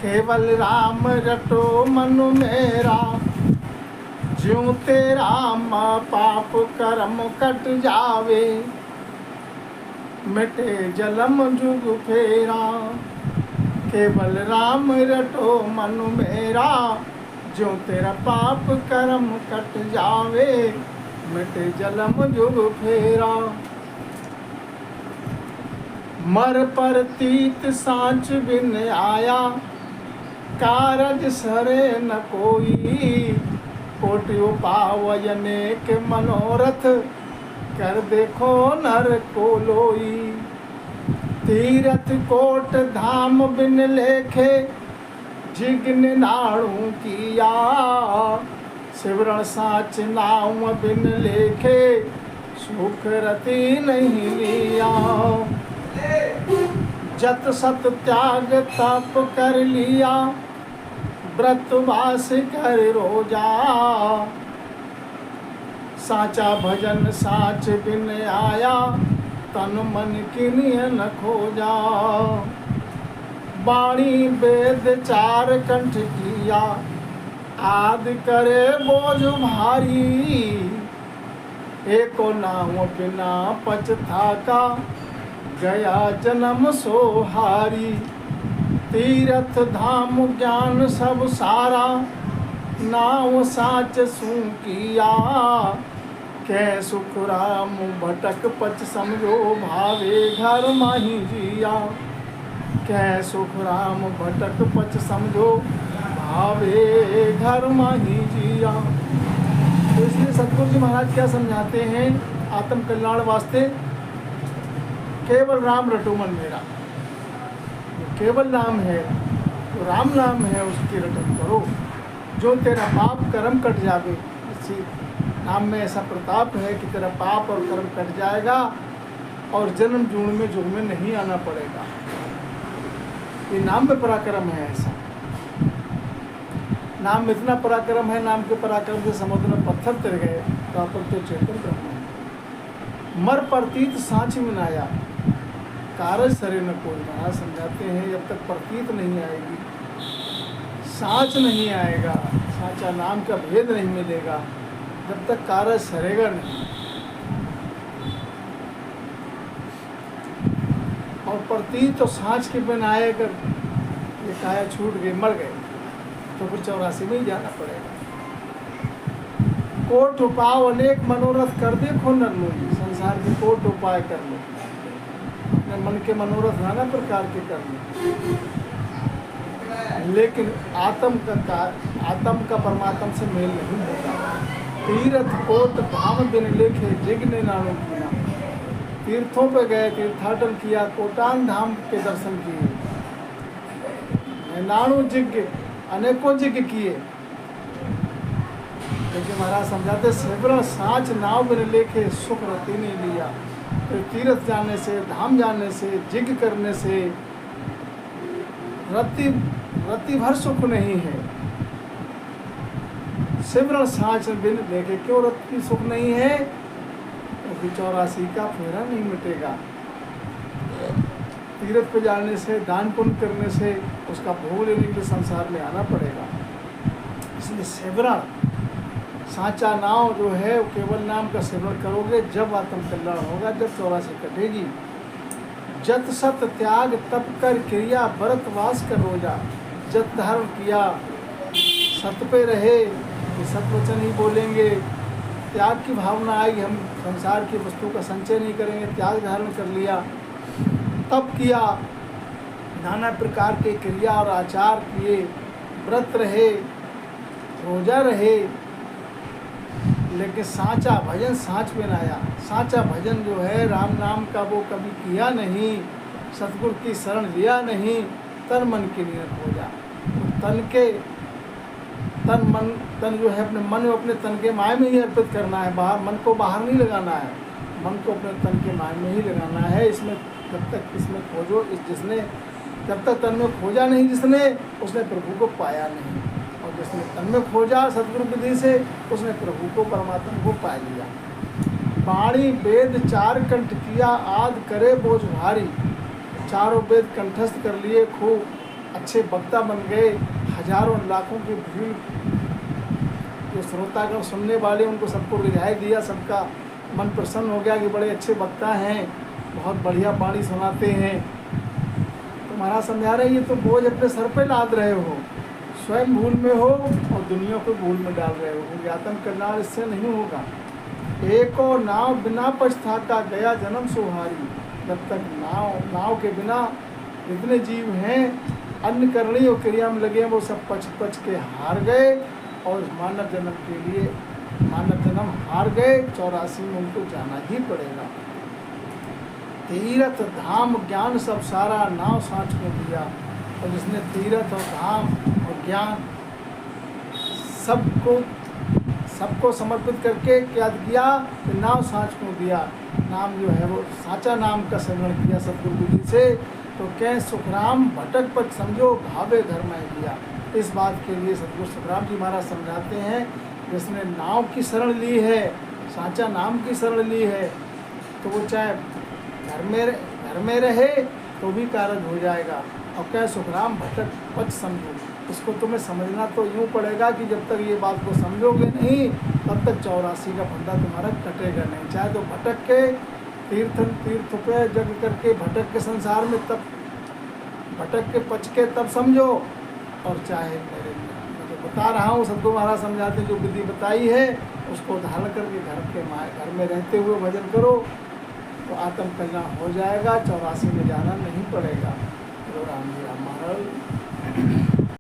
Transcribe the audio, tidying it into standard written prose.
केवल राम रटो मन मेरा, ज्यों तेरा पाप कर्म कट जावे, मिटे जलम जुग फेरा। केवल राम रटो मन मेरा, ज्यों तेरा पाप कर्म कट जावे, मिटे जलम जुग फेरा। मर पर तीत सांच बिन आया, कारज सरे न कोई। कोटि उपाय अनेक मनोरथ, कर देखो नर को लोई। तीरथ कोट धाम बिन लेखे, जिग्न नाणु किया। सिमरण साच नाम बिन लेखे, सुख रति नहीं लिया। जत सत त्याग तप कर लिया, व्रत वास कर रोजा। साचा भजन साच बिन आया, तन मन किनिय न खोजा। वाणी वेद चार कंठ किया, आदि करे बोझ भारी। एको नाम बिना पछताका, गया जन्म सोहारी। तीरथ धाम ज्ञान सब सारा, नाम साच सू किया। कै सुख राम भटक पच समझो, भावे घर माही जिया। कै सुख राम भटक पच समझो, भावे घर माही जिया। तो इसलिए सतगुरु जी महाराज क्या समझाते हैं आत्म कल्याण वास्ते? केवल राम रटो मन मेरा। केवल नाम है तो राम नाम है, उसकी रटन करो, जो तेरा पाप कर्म कट जावे। इसी नाम में ऐसा प्रताप है कि तेरा पाप और कर्म कट जाएगा और जन्म जून में जुग में नहीं आना पड़ेगा। ये नाम में पराक्रम है। ऐसा नाम में इतना पराक्रम है, नाम के पराक्रम से समुद्र में पत्थर तिर गए तो आप तो चेतन ब्रह्म है। मर प्रतीत सांच में आया, कारज सरे न कोई। महाराज समझाते हैं जब तक प्रतीत नहीं आएगी, साँच नहीं आएगा, साँचा नाम का भेद नहीं मिलेगा, जब तक कारज सरेगा नहीं। और प्रतीत तो साँच के बिन आएगा, ये काया छूट गए, मर गए, तो फिर 84 में ही जाना पड़ेगा। कोट उपाय अनेक मनोरथ कर देखो नर लोई। संसार के कोट उपाय कर लो, अपने मन के मनोरथ नाना प्रकार के कर लो, लेकिन आत्म का परमात्मा से मेल नहीं होता। तीर्थ कोट धाम बिन लेखे, जिग्न नाणु किया। तीर्थों पे गए, तीर्थाटन किया, कोटान धाम के दर्शन किए, नाणु जिज्ञ अनेकों जिज्ञ किए, लेकिन महाराज समझाते सिमरण साच नाव बिन लेखे, सुख रति नहीं लिया। तो तीर्थ जाने से, धाम जाने से, जिज्ञ करने से रति भर सुख नहीं है। सिमरण साच बिन लेखे, क्यों रति सुख नहीं है? क्योंकि 84 का फेरा नहीं मिटेगा। तीर्थ पे जाने से, दान पुण्य करने से उसका भोग लेने के लिए संसार में आना पड़ेगा। इसलिए सिमरण साचा नाव जो है वो केवल नाम का सिमरण करोगे जब आत्म कल्याण होगा, जब 84 कटेगी। जत सत त्याग तप कर क्रिया, व्रत वास कर रोजा। जत धर्म किया, सत पे रहे, सत वचन ही बोलेंगे, त्याग की भावना आएगी, हम संसार की वस्तु का संचय नहीं करेंगे, त्याग धारण कर लिया, तप किया, नाना प्रकार के क्रिया और आचार किए, व्रत रहे, रोजा रहे, लेकिन साचा भजन साँच में आया। साचा भजन जो है राम नाम का वो कभी किया नहीं, सतगुरु की शरण लिया नहीं, तन मन के लिए हो जा। तन जो है अपने मन में, अपने तन के माय में ही अर्पित करना है, बाहर मन को बाहर नहीं लगाना है, मन को अपने तन के माय में ही लगाना है। इसमें जब तक इसमें खोजो, जिसने जब तक तन में खोजा नहीं जिसने, उसने प्रभु को पाया नहीं, और जिसने तन में खोजा सतगुरु विधि से, उसने प्रभु को, परमात्मा को पा लिया। वाणी वेद चार कंठ किया, आद करे बोझ भारी। चारों वेद कंठस्थ कर लिए, खूब अच्छे वक्ता बन गए, हजारों लाखों की भीड़ जो श्रोतागण सुनने वाले उनको सबको रिझाई दिया, सबका मन प्रसन्न हो गया कि बड़े अच्छे वक्ता हैं, बहुत बढ़िया वाणी सुनाते हैं। तो महाराज समझा रहे ये तो बोझ अपने सर पे लाद रहे हो, स्वयं भूल में हो और दुनिया को भूल में डाल रहे हो। ज्ञातन करना इससे नहीं होगा। एक और नाव बिना पछताता गया जन्म सुहारी। जब तक नाव के बिना जितने जीव हैं अन्न करनी और क्रिया में लगे वो सब पच के हार गए और मानव जन्म के लिए मानव जन्म हार गए। 84 में उनको जाना ही पड़ेगा। तीरथ धाम ज्ञान सब सारा नाव सांच को दिया। और जिसने तीरथ और धाम और ज्ञान सबको समर्पित करके क्या किया कि नाव सांच को दिया। नाम जो है वो साचा नाम का स्मरण किया सतगुरु जी से। तो कह सुखराम भटक पट समझो भावे घर में दिया। इस बात के लिए सतगुरु सुखराम जी महाराज समझाते हैं, जिसने नाव की शरण ली है, साचा नाम की शरण ली है, तो वो चाहे घर में रहे तो भी कारज हो जाएगा। और क्या सुखराम भटक पच समझो, इसको तुम्हें समझना तो यूँ पड़ेगा कि जब तक ये बात को समझोगे नहीं तब तक 84 का फंदा तुम्हारा कटेगा नहीं। चाहे तो भटक के तीर्थ पे जग करके भटक के संसार में तब भटक के पच के तब समझो, और चाहे मेरे मैं जो बता रहा हूँ सतगुरु महाराज समझाते जो विधि बताई है उसको धारण करके घर में रहते हुए भजन करो तो आत्म कल्याण हो जाएगा। 84 में जाना नहीं पड़ेगा। राम जी राम महाराज।